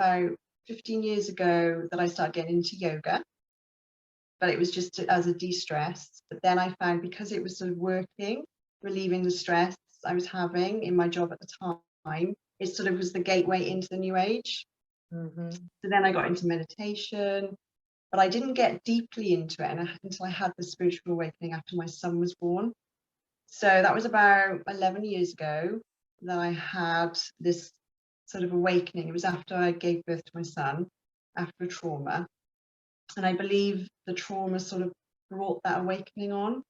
about 15 years ago that I started getting into yoga, but it was just as a de-stress. But then I found, because it was sort of working, relieving the stress I was having in my job at the time, it sort of was the gateway into the new age. Mm-hmm. So then I got into meditation, but I didn't get deeply into it until I had the spiritual awakening after my son was born. So that was about 11 years ago that I had this sort of awakening. It was after I gave birth to my son, after a trauma. And I believe the trauma sort of brought that awakening on.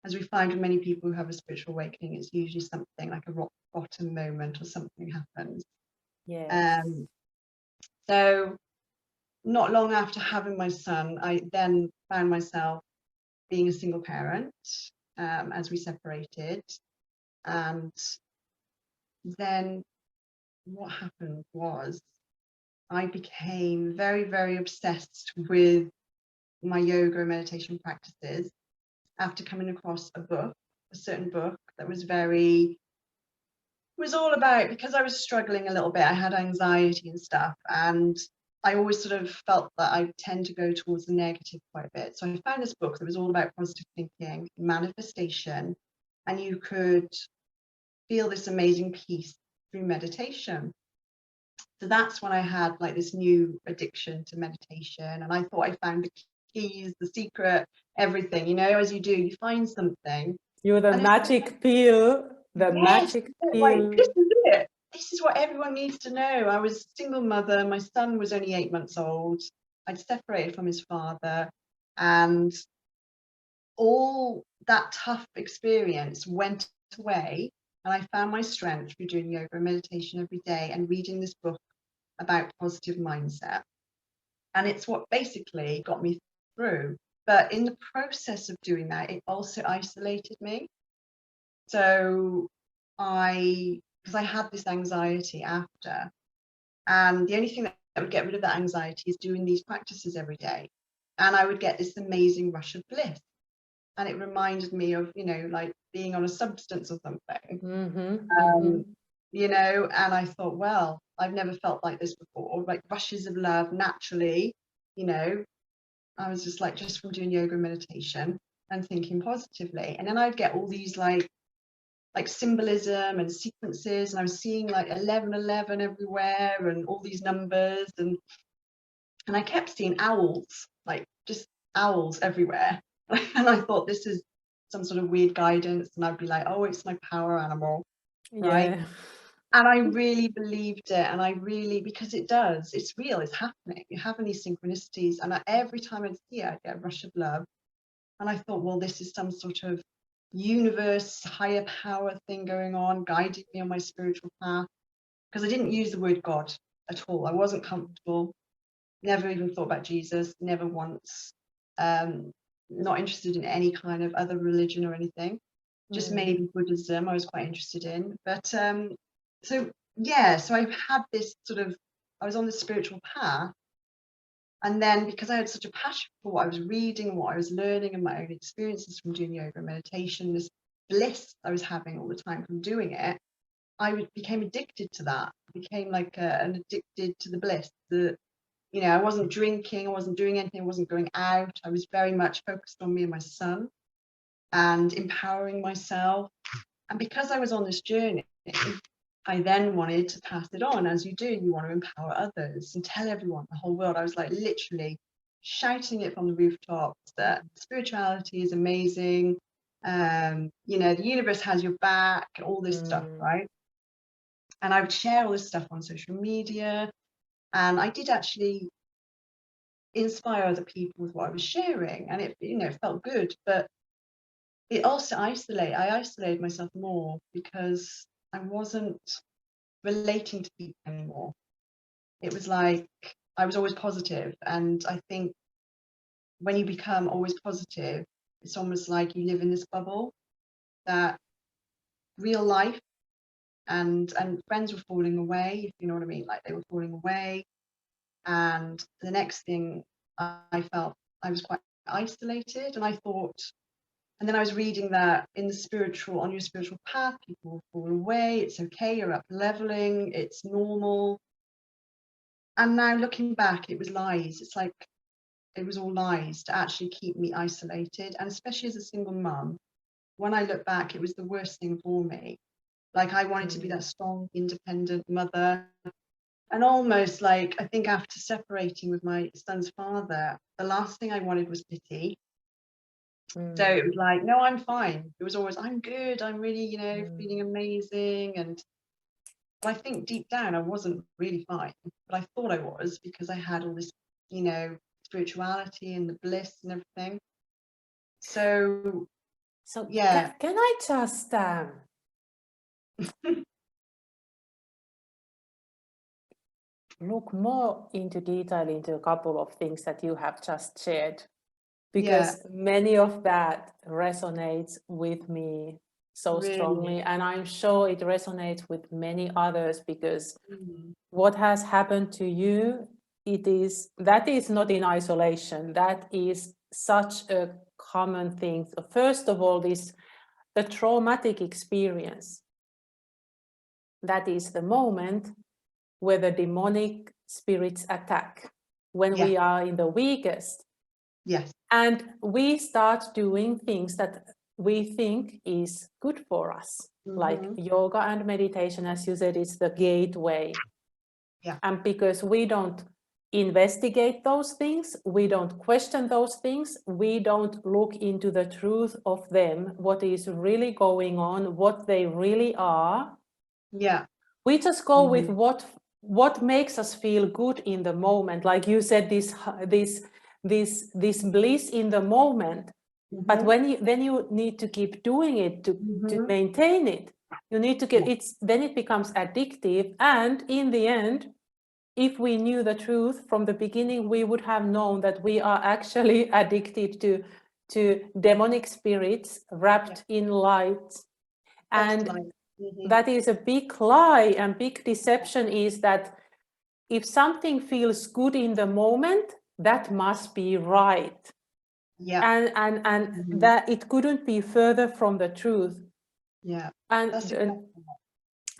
As we find with many people who have a spiritual awakening, it's usually something like a rock bottom moment or something happens. Yes. So not long after having my son, I then found myself being a single parent as we separated. And then what happened was I became very, very obsessed with my yoga and meditation practices after coming across a certain book that was all about, because I was struggling a little bit, I had anxiety and stuff, and I always sort of felt that I tend to go towards the negative quite a bit. So I found this book that was all about positive thinking, manifestation, and you could feel this amazing peace through meditation. So that's when I had like this new addiction to meditation, and I thought I found the keys, the secret, everything, as you do, you find something. You're the magic pill, magic like, pill. this is it. This is what everyone needs to know. I was a single mother. My son was only 8 months old. I'd separated from his father, and all that tough experience went away, and I found my strength through doing yoga and meditation every day and reading this book about positive mindset. And it's what basically got me through. But in the process of doing that, it also isolated me. So because I had this anxiety after, and the only thing that would get rid of that anxiety is doing these practices every day. And I would get this amazing rush of bliss. And it reminded me of, like being on a substance or something. And I thought, well, I've never felt like this before, like rushes of love naturally. I was just from doing yoga and meditation and thinking positively. And then I'd get all these like symbolism and sequences, and I was seeing like 1111 everywhere and all these numbers, and I kept seeing owls, like just owls everywhere. And I thought, this is some sort of weird guidance, and I'd be like, oh, it's my power animal, right? Yeah. And I really believed it, and because it's real, it's happening. You're having these synchronicities, and every time I'd see it, I'd get a rush of love. And I thought, well, this is some sort of universe, higher power thing going on, guiding me on my spiritual path. Because I didn't use the word God at all. I wasn't comfortable, never even thought about Jesus, never once. Not interested in any kind of other religion or anything. Just maybe Buddhism I was quite interested in. But so I've had this I was on the spiritual path. And then because I had such a passion for what I was reading and what I was learning and my own experiences from doing yoga and meditation, this bliss I was having all the time from doing it, I became addicted to that. I became like addicted to the bliss. I wasn't drinking, I wasn't doing anything, I wasn't going out. I was very much focused on me and my son and empowering myself. And because I was on this journey, I then wanted to pass it on. As you do, you want to empower others and tell everyone, the whole world. I was like literally shouting it from the rooftops that spirituality is amazing. The universe has your back, all this stuff, right? And I would share all this stuff on social media. And I did actually inspire other people with what I was sharing. And it felt good. But it also I isolated myself more because I wasn't relating to people anymore. It was like I was always positive, and I think when you become always positive, it's almost like you live in this bubble that real life and friends were falling away, if you know what I mean, like they were falling away. And the next thing, I felt I was quite isolated, and I thought, and then I was reading that on your spiritual path, people will fall away, it's okay, you're up leveling, it's normal. And now looking back, it was lies. It's like it was all lies to actually keep me isolated. And especially as a single mum, when I look back, it was the worst thing for me. Like I wanted to be that strong, independent mother. And almost like, I think after separating with my son's father, the last thing I wanted was pity. So it was like, no, I'm fine. It was always, I'm good. I'm really, feeling amazing. And but I think deep down, I wasn't really fine. But I thought I was because I had all this, spirituality and the bliss and everything. So, yeah. Can I just look more into detail into a couple of things that you have just shared? Because many of that resonates with me so Really. strongly, and I'm sure it resonates with many others, because what has happened to you, that is not in isolation. That is such a common thing. So first of all, the traumatic experience, that is the moment where the demonic spirits attack, when we are in the weakest. Yes. And we start doing things that we think is good for us, like yoga and meditation, as you said, is the gateway. Yeah. And because we don't investigate those things, we don't question those things, we don't look into the truth of them, what is really going on, what they really are. Yeah. We just go with what makes us feel good in the moment. Like you said, this bliss in the moment. But then you need to keep doing it to maintain it. You need to then it becomes addictive. And in the end, if we knew the truth from the beginning, we would have known that we are actually addicted to demonic spirits wrapped in light. And that is a big lie, and big deception is that if something feels good in the moment, that must be right. Yeah. And that it couldn't be further from the truth. Yeah. And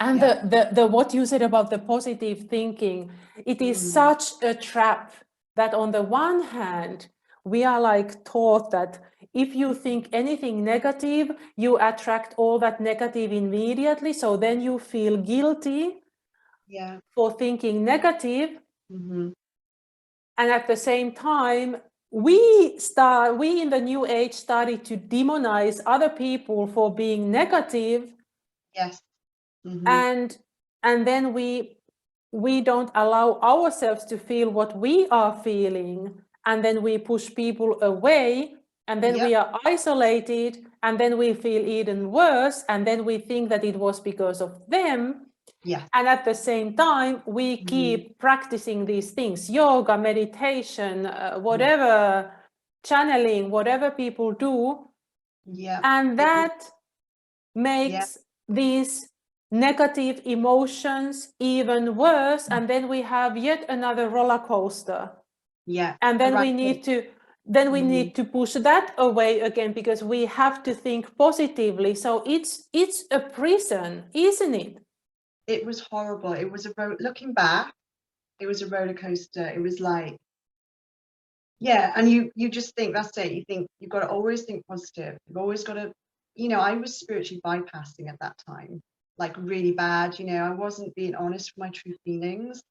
And the what you said about the positive thinking, it is such a trap that on the one hand, we are like taught that if you think anything negative, you attract all that negative immediately. So then you feel guilty for thinking negative. And at the same time, we in the new age started to demonize other people for being negative. Yes. And then we don't allow ourselves to feel what we are feeling, and then we push people away, and then we are isolated, and then we feel even worse, and then we think that it was because of them. And at the same time, we keep practicing these things, yoga, meditation, whatever, channeling, whatever people do. And that makes these negative emotions even worse. And then we have yet another roller coaster. And then we need to push that away again, because we have to think positively. So it's a prison, isn't it? It was horrible. It was looking back, it was a roller coaster. It was like, and you just think that's it. You think you've got to always think positive. You've always got to, I was spiritually bypassing at that time, like really bad. I wasn't being honest with my true feelings.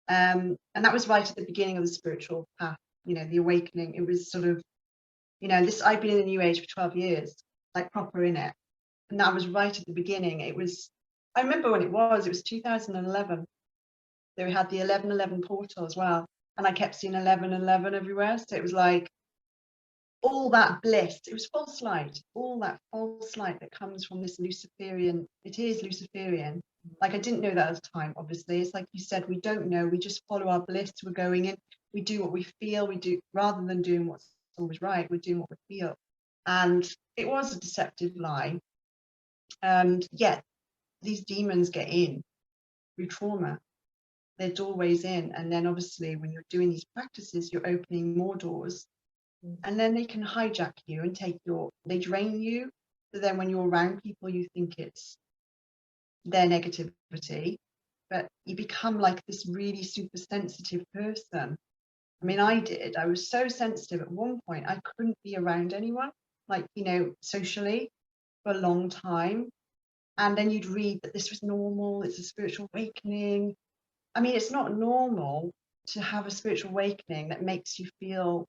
And that was right at the beginning of the spiritual path, the awakening. It was sort of, I've been in the New Age for 12 years, like proper in it. And that was right at the beginning. I remember when it was 2011. So we had the 1111 portal as well. And I kept seeing 1111 everywhere. So it was like all that bliss. It was false light, all that false light that comes from this Luciferian. It is Luciferian. Like I didn't know that at the time, obviously. It's like you said, we don't know. We just follow our bliss. We're going in. We do what we feel. We do, rather than doing what's always right, we're doing what we feel. And it was a deceptive lie. And yet these demons get in through trauma. They're doorways in. And then obviously when you're doing these practices, you're opening more doors. And then they can hijack you and they drain you. So then when you're around people, you think it's their negativity. but you become like this really super sensitive person. I mean, I was so sensitive at one point, I couldn't be around anyone, like, you know, socially for a long time. And then you'd read that this was normal, it's a spiritual awakening. I mean, it's not normal to have a spiritual awakening that makes you feel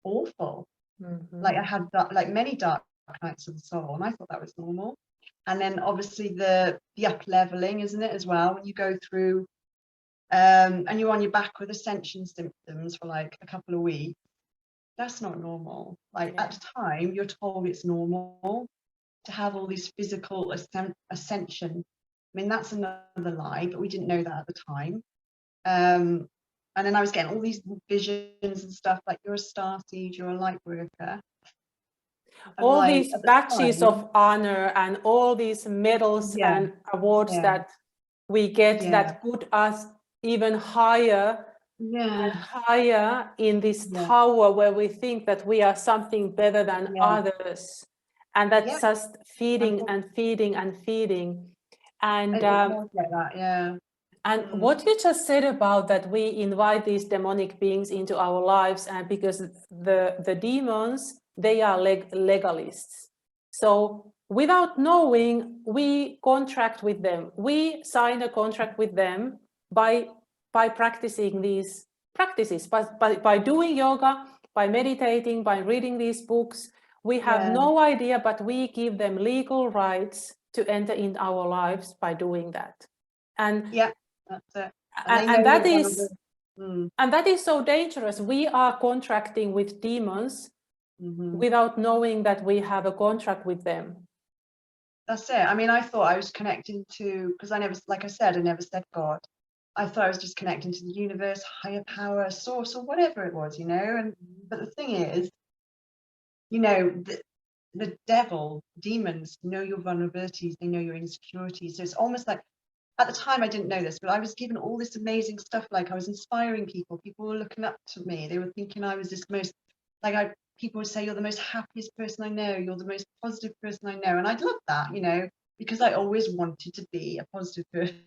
awful. Like I had like many dark nights of the soul, and I thought that was normal. And then obviously the up leveling, isn't it, as well, when you go through and you're on your back with ascension symptoms for like a couple of weeks. That's not normal. Like at the time, you're told it's normal to have all these physical ascension. I mean, that's another lie, but we didn't know that at the time. And then I was getting all these visions and stuff, like you're a star seed, you're a light worker. And all like, these at the badges time, of honor and all these medals yeah, and awards yeah, that we get yeah, that put us even higher yeah, and higher in this yeah, tower where we think that we are something better than yeah, others, and that's yeah. just feeding and feeding and feeding. And It was like that, yeah. and what you just said about that we invite these demonic beings into our lives, and because the demons, they are legalists. So without knowing, we contract with them. We sign a contract with them by practicing these practices, by doing yoga, by meditating, by reading these books. We have Yeah, no idea, but we give them legal rights to enter in our lives by doing that. And yeah, that's it. And they know and that you're one of is the. and that is so dangerous. We are contracting with demons Mm-hmm. without knowing that we have a contract with them. That's it. I mean, I thought I was connecting to, because I never, like I said, I never said God. I thought I was just connecting to the universe, higher power, source, or whatever it was, you know. And but the thing is, you know, the devil, demons know your vulnerabilities, they know your insecurities. So it's almost like, at the time I didn't know this, but I was given all this amazing stuff. Like I was inspiring people. People were looking up to me. They were thinking I was this most, like people would say, you're the most happiest person I know. You're the most positive person I know. And I'd love that, you know, because I always wanted to be a positive person.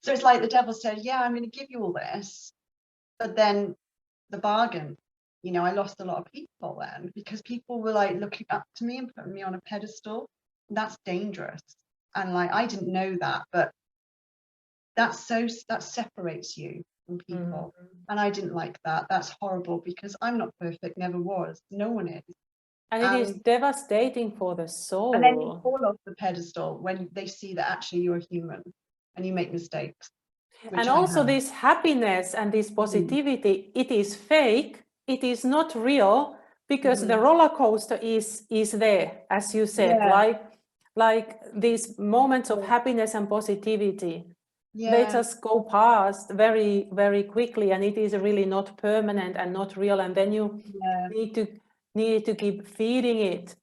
So it's like the devil said, yeah, I'm going to give you all this. But then the bargain, you know, I lost a lot of people then because people were like looking up to me and putting me on a pedestal. That's dangerous. And like, I didn't know that, but that separates you from people. And I didn't like that. That's horrible because I'm not perfect, never was. No one is. And it is And devastating for the then you soul. fall off the pedestal when they see that actually you're a human and you make mistakes, which And I also have. this happiness and this positivity, it is fake, it is not real, because the roller coaster is there, as you said, Yeah, like these moments of yeah, happiness and positivity. They yeah, just go past very, very quickly, and it is really not permanent and not real. And then you yeah. need to keep feeding it,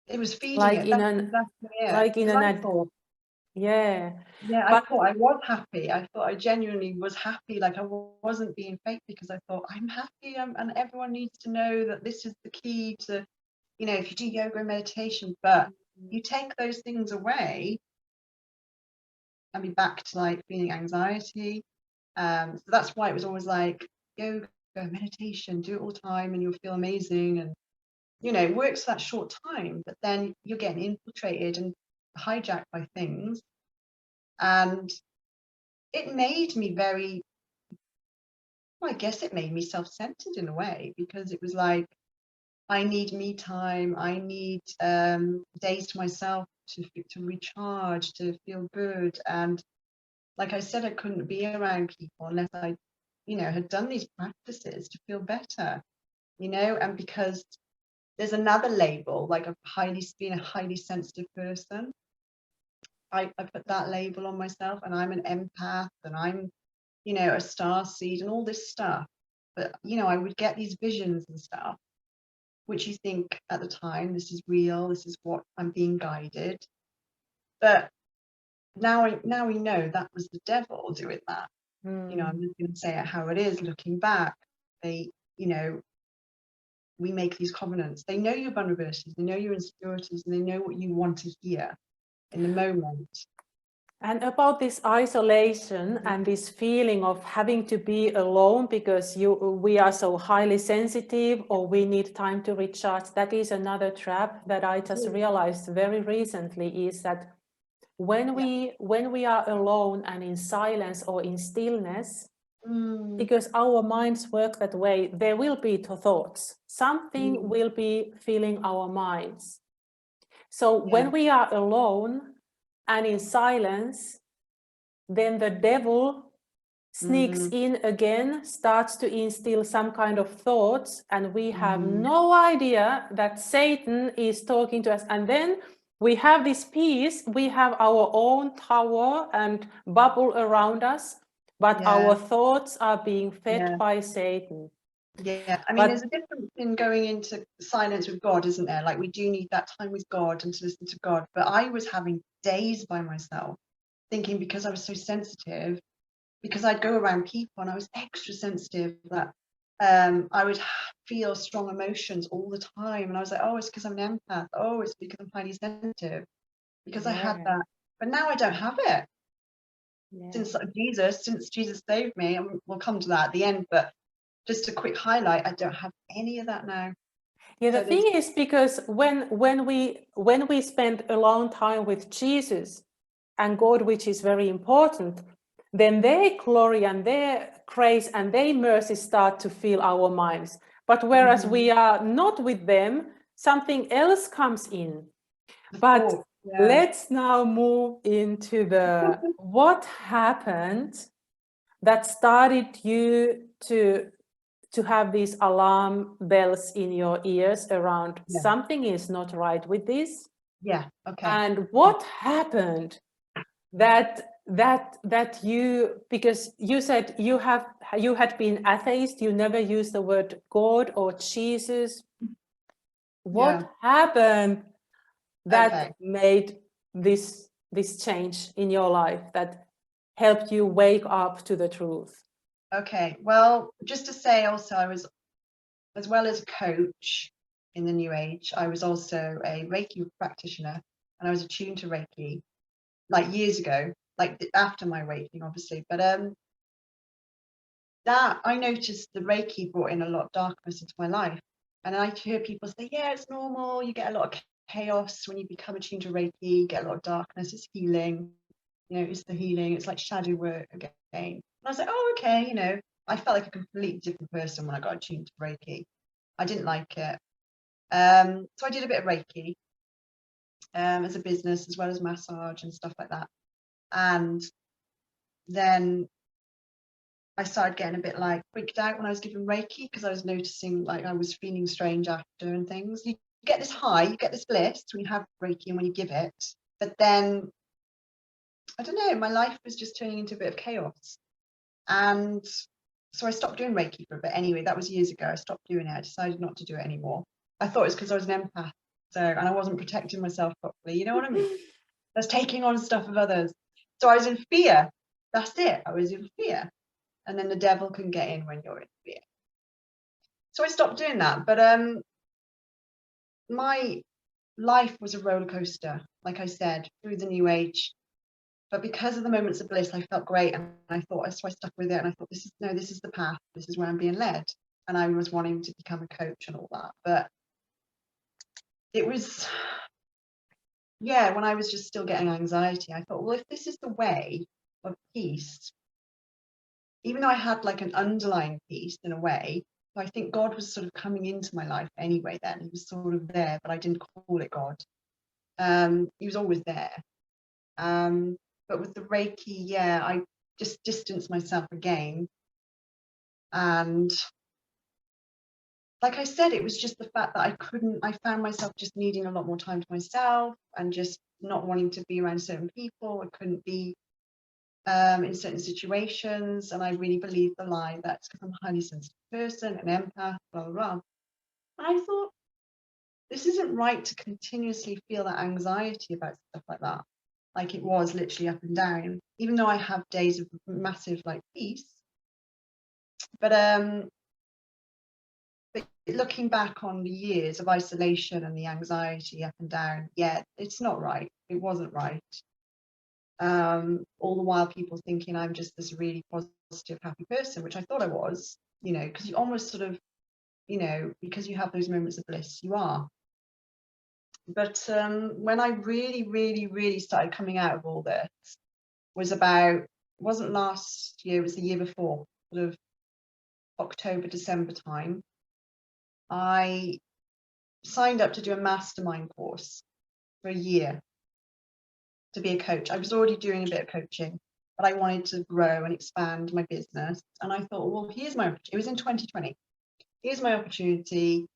It was feeding like it. in That's an exactly it. like in Because I an thought, yeah. yeah, I But thought I was happy. I thought I genuinely was happy. Like I wasn't being fake because I thought I'm happy, and everyone needs to know that this is the key to, you know, if you do yoga and meditation, but you take those things away and be back to like feeling anxiety. So that's why it was always like yoga, meditation, do it all the time, and you'll feel amazing. And you know, it works for that short time, but then you're getting infiltrated and hijacked by things. And it made me very, well, I guess it made me self-centered in a way, because it was like, I need me time. I need days to myself to recharge, to feel good. And like I said, I couldn't be around people unless I, you know, had done these practices to feel better, you know. And because there's another label, like of being a highly sensitive person. I put that label on myself, and I'm an empath, and I'm, you know, a star seed and all this stuff. But, you know, I would get these visions and stuff, which you think at the time, this is real, this is what I'm being guided. But now we know that was the devil doing that. You know, I'm just going to say it how it is, looking back. They, you know, we make these covenants. They know your vulnerabilities, they know your insecurities, and they know what you want to hear in the moment. And about this isolation and this feeling of having to be alone because we are so highly sensitive, or we need time to recharge, that is another trap that I just realized very recently, is that when we are alone and in silence or in stillness, because our minds work that way, there will be thoughts. Something will be filling our minds. So when we are alone and in silence, then the devil sneaks in again, starts to instill some kind of thoughts, and we have no idea that Satan is talking to us. And then we have this peace, we have our own tower and bubble around us, but our thoughts are being fed by Satan. Yeah, I mean, there's a difference in going into silence with God, isn't there? Like, we do need that time with God and to listen to God. But I was having days by myself, thinking, because I was so sensitive, because I'd go around people and I was extra sensitive, that I would feel strong emotions all the time. And I was like, oh, it's because I'm an empath. Oh, it's because I'm highly sensitive, because I had that. But now I don't have it. Since Jesus saved me, and we'll come to that at the end, but just a quick highlight, I don't have any of that now. Yeah, the thing is, because when we spend a long time with Jesus and God, which is very important, then their glory and their grace and their mercy start to fill our minds. But whereas we are not with them, something else comes in. But let's now move into the what happened that started you to have these alarm bells in your ears around something is not right with this. And what happened that you, because you said you had been atheist, you never used the word God or Jesus. What happened that made this change in your life, that helped you wake up to the truth? Okay, well, just to say also, I was, as well as a coach in the New Age, I was also a Reiki practitioner, and I was attuned to Reiki like years ago, like after my awakening, obviously. But that I noticed the Reiki brought in a lot of darkness into my life. And I hear people say, yeah, it's normal. You get a lot of chaos when you become attuned to Reiki, you get a lot of darkness. It's healing. You know, it's the healing. It's like shadow work again. And I was like, oh, okay. You know, I felt like a completely different person when I got attuned to Reiki. I didn't like it. So I did a bit of Reiki as a business, as well as massage and stuff like that. And then I started getting a bit like freaked out when I was given Reiki, because I was noticing like I was feeling strange after and things. You get this high, you get this bliss when you have Reiki and when you give it. But then, I don't know, my life was just turning into a bit of chaos. And so I stopped doing Reiki for a bit. Anyway, that was years ago. I stopped doing it. I decided not to do it anymore. I thought it was because I was an empath. So, and I wasn't protecting myself properly. You know what I mean? I was taking on stuff of others. So I was in fear. That's it. I was in fear. And then the devil can get in when you're in fear. So I stopped doing that. But my life was a roller coaster, like I said, through the New Age. But because of the moments of bliss, I felt great, and I thought, so I stuck with it, and I thought, this is the path. This is where I'm being led. And I was wanting to become a coach and all that. But it was, when I was just still getting anxiety, I thought, well, if this is the way of peace, even though I had like an underlying peace in a way, I think God was sort of coming into my life anyway then. He was sort of there, but I didn't call it God. He was always there. But with the Reiki, I just distanced myself again. And like I said, it was just the fact that I found myself just needing a lot more time to myself and just not wanting to be around certain people. I couldn't be in certain situations, and I really believed the lie that's because I'm a highly sensitive person, an empath, blah, blah, blah. And I thought, this isn't right to continuously feel that anxiety about stuff like that. Like, it was literally up and down, even though I have days of massive like peace. But looking back on the years of isolation and the anxiety up and down, it's not right. It wasn't right. All the while people thinking I'm just this really positive, happy person, which I thought I was, you know, because you almost sort of, you know, because you have those moments of bliss, you are. But when I really, really, really started coming out of all this was about, it wasn't last year, it was the year before, sort of October, December time. I signed up to do a mastermind course for a year to be a coach. I was already doing a bit of coaching, but I wanted to grow and expand my business. And I thought, well, here's my opportunity. It was in 2020. Here's my opportunity.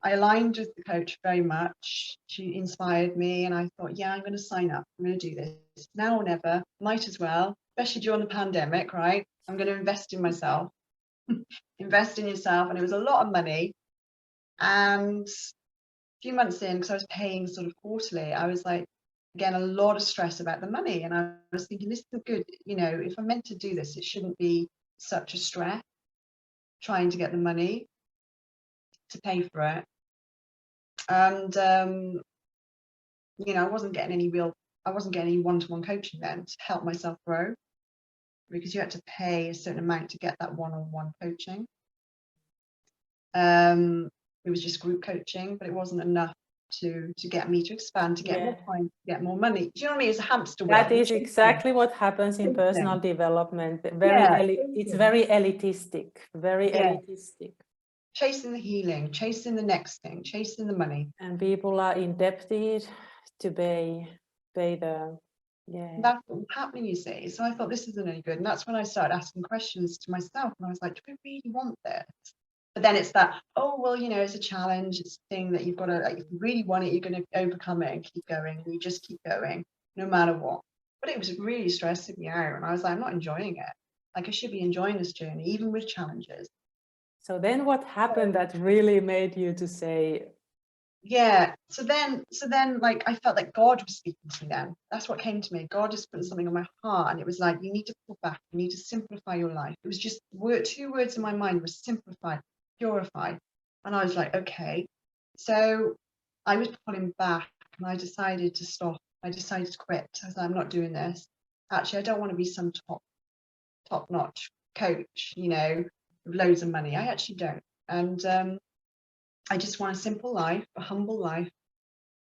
I aligned with the coach very much. She inspired me, and I thought, yeah, I'm going to sign up. I'm going to do this now or never. Might as well, especially during the pandemic, right? I'm going to invest in myself. Invest in yourself. And it was a lot of money. And a few months in, because I was paying sort of quarterly, I was like, again, a lot of stress about the money. And I was thinking, this isn't good. You know, if I'm meant to do this, it shouldn't be such a stress trying to get the money to pay for it. And you know, I wasn't getting any one-to-one coaching then to help myself grow, because you had to pay a certain amount to get that one-on-one coaching. It was just group coaching, but it wasn't enough to get me to expand, to get more time, to get more money. Do you know what I mean? It's a hamster wheel. That is exactly what happens in personal development. It's very elitistic, very elitistic. Chasing the healing, chasing the next thing, chasing the money. And people are indebted to pay the, That's what's happening, you see. So I thought, this isn't any good. And that's when I started asking questions to myself. And I was like, do I really want this? But then it's that, oh, well, you know, it's a challenge. It's a thing that you've got to, like, if you really want it, you're going to overcome it and keep going. And you just keep going no matter what. But it was really stressing me out. And I was like, I'm not enjoying it. Like, I should be enjoying this journey, even with challenges. So then what happened that really made you to say? Yeah. So then like, I felt like God was speaking to me then. That's what came to me. God just put something on my heart. And it was like, you need to pull back. You need to simplify your life. It was just two words in my mind was simplify, purify. And I was like, okay. So I was pulling back and I decided to stop. I decided to quit. I was like, I'm not doing this. Actually, I don't want to be some top-notch coach, you know, with loads of money. I actually don't. And I just want a simple life, a humble life.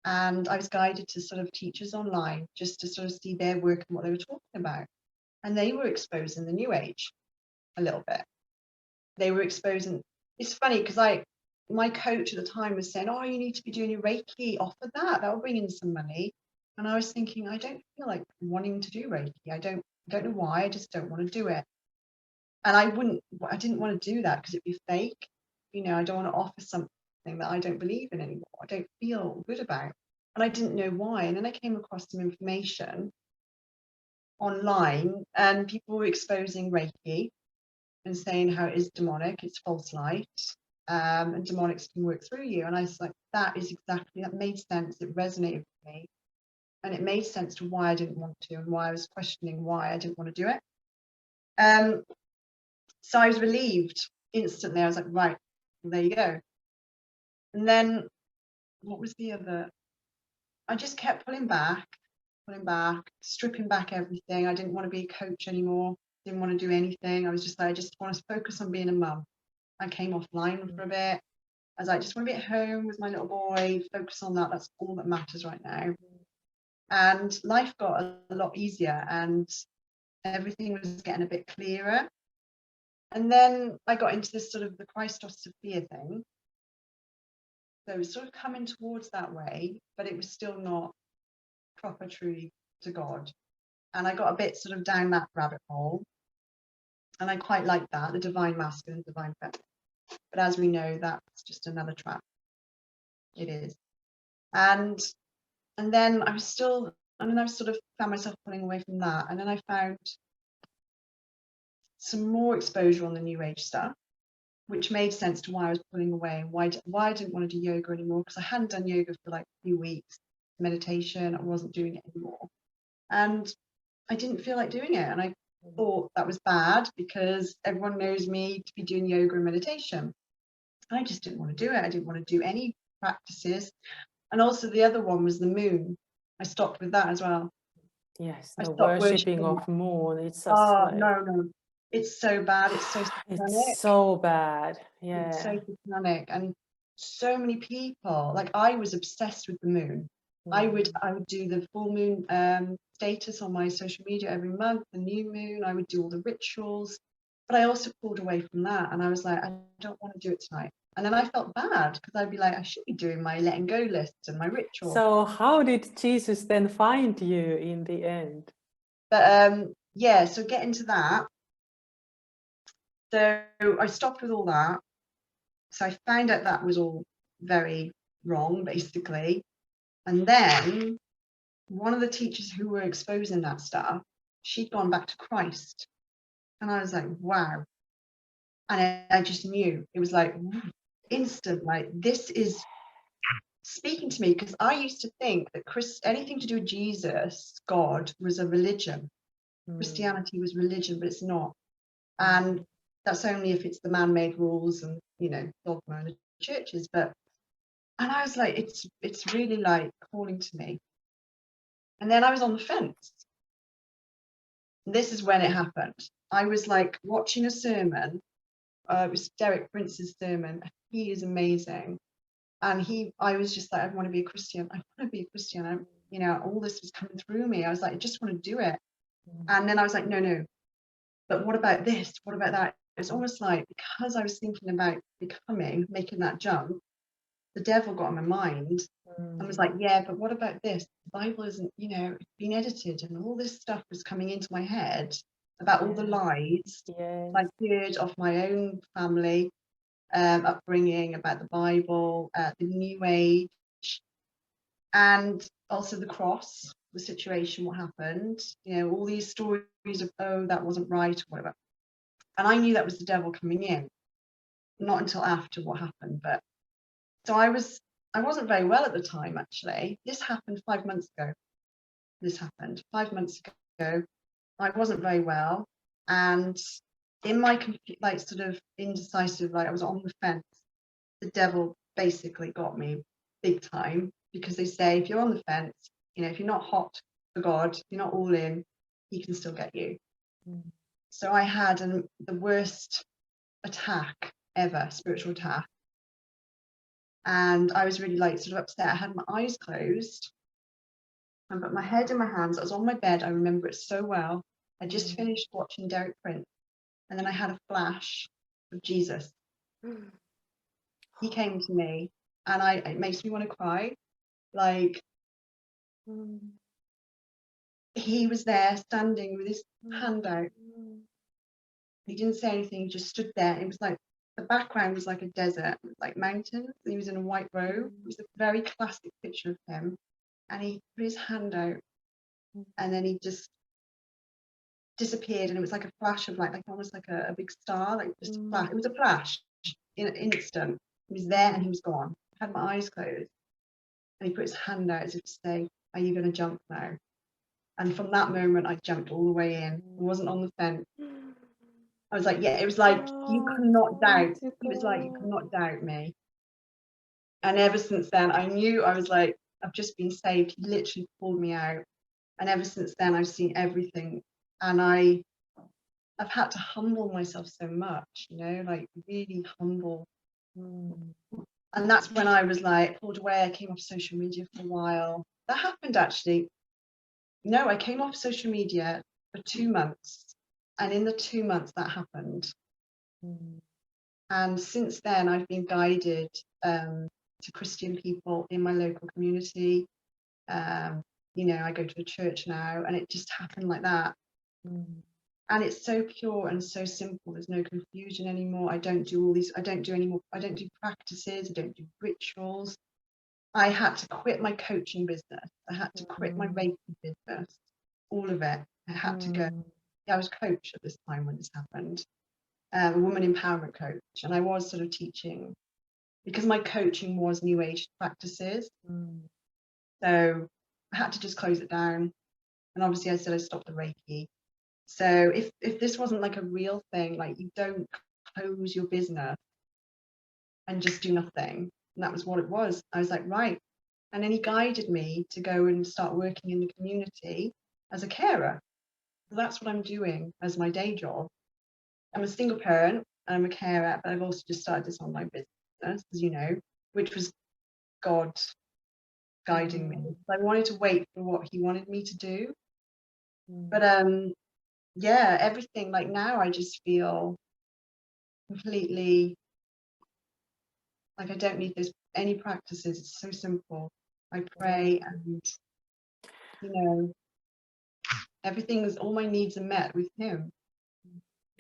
And I was guided to sort of teachers online just to sort of see their work and what they were talking about. And they were exposing the new age a little bit. They were exposing, it's funny because my coach at the time was saying, oh, you need to be doing your Reiki, offer that, that'll bring in some money. And I was thinking, I don't feel like wanting to do Reiki. I don't know why, I just don't want to do it. And I didn't want to do that because it'd be fake. You know, I don't want to offer something that I don't believe in anymore. I don't feel good about. And I didn't know why. And then I came across some information online and people were exposing Reiki and saying how it is demonic, it's false light, and demonics can work through you. And I was like, that made sense. It resonated with me. And it made sense to why I didn't want to and why I was questioning why I didn't want to do it. So I was relieved instantly. I was like, right, well, there you go. And then what was the other? I just kept pulling back, stripping back everything. I didn't want to be a coach anymore. Didn't want to do anything. I was just like, I just want to focus on being a mum. I came offline for a bit. I was like, I just want to be at home with my little boy, focus on that. That's all that matters right now. And life got a lot easier and everything was getting a bit clearer. And then I got into this sort of the Christos Sophia thing. So it was sort of coming towards that way, but it was still not proper truly to God. And I got a bit sort of down that rabbit hole. And I quite like that, the divine masculine, divine feminine. But as we know, that's just another trap. It is. And then I was sort of found myself pulling away from that. And then I found some more exposure on the new age stuff, which made sense to why I was pulling away, why I didn't want to do yoga anymore, because I hadn't done yoga for like a few weeks, meditation, I wasn't doing it anymore. And I didn't feel like doing it. And I thought that was bad because everyone knows me to be doing yoga and meditation. I just didn't want to do it. I didn't want to do any practices. And also the other one was the moon. I stopped with that as well. Yes, I the stopped worshipping worshipping. of moon. It's just Oh, like, no. It's so bad. It's so it's satanic. so bad. It's so Yeah. satanic. And so many people, like I was obsessed with the moon. I would do the full moon status on my social media every month, the new moon. I would do all the rituals, but I also pulled away from that, and I was like, I don't want to do it tonight. And then I felt bad because I'd be like, I should be doing my letting go list and my ritual. So how did Jesus then find you in the end? But yeah, so get into that. So I stopped with all that. So I found out that was all very wrong, basically. And then one of the teachers who were exposing that stuff, she'd gone back to Christ. And I was like, wow. And I just knew. It was like instant, like this is speaking to me, because I used to think that anything to do with Jesus, God, was a religion. Christianity was religion, but it's not. And that's only if it's the man-made rules and, you know, dogma in the churches. And I was like, it's really like calling to me. And then I was on the fence. This is when it happened. I was like watching a sermon. It was Derek Prince's sermon. He is amazing. And I was just like, I want to be a Christian. I want to be a Christian. You know, all this was coming through me. I was like, I just want to do it. And then I was like, no. But what about this? What about that? It's almost like, because I was thinking about making that jump, the devil got on my mind and was like, yeah, but what about this? The Bible isn't, you know, it's been edited, and all this stuff was coming into my head about all the lies I heard of my own family upbringing, about the Bible, the New Age, and also the cross, the situation, what happened, you know, all these stories of, oh, that wasn't right, or whatever. And I knew that was the devil coming in, not until after what happened. But so I wasn't very well at the time, actually. This happened 5 months ago. This happened 5 months ago. I wasn't very well. And in my like sort of indecisive, like I was on the fence, the devil basically got me big time, because they say if you're on the fence, you know, if you're not hot for God, you're not all in, he can still get you. So I had the worst attack ever, spiritual attack. And I was really like sort of upset. I had my eyes closed and put my head in my hands. I was on my bed. I remember it so well. I just finished watching Derek Prince, and then I had a flash of Jesus. He came to me, and it makes me want to cry. Like, he was there standing with his hand out. He didn't say anything, he just stood there. It was like the background was like a desert, like mountains. He was in a white robe. It was a very classic picture of him. And he put his hand out, and then he just disappeared, and it was like a flash of like almost like a big star, like just a flash. It was a flash in an instant. He was there and he was gone. I had my eyes closed, and he put his hand out as if to say, are you going to jump now? And from that moment I jumped all the way in. I wasn't on the fence. I was like, yeah, it was like, you cannot doubt. It was like, you cannot doubt me. And ever since then, I knew, I was like, I've just been saved. He literally pulled me out. And ever since then, I've seen everything. And I've had to humble myself so much, you know, like really humble. And that's when I was like, pulled away. I came off social media for a while. That happened actually. No, I came off social media for 2 months. And in the 2 months that happened. And since then, I've been guided to Christian people in my local community. You know, I go to a church now, and it just happened like that. And it's so pure and so simple. There's no confusion anymore. I don't do practices. I don't do rituals. I had to quit my coaching business. I had to quit my Reiki business. All of it. I had to go. I was coach at this time when this happened. A woman empowerment coach, and I was sort of teaching, because my coaching was New Age practices. So I had to just close it down. And obviously I said I stopped the Reiki. So if this wasn't like a real thing, like you don't close your business and just do nothing. And that was what it was. I was like, right. And then he guided me to go and start working in the community. as a carer. So that's what I'm doing as my day job. I'm a single parent, I'm a carer, but I've also just started this online business, as you know, which was God guiding me. I wanted to wait for what he wanted me to do. But yeah, everything, like now I just feel completely like I don't need any practices. It's so simple. I pray and, you know, all my needs are met with him.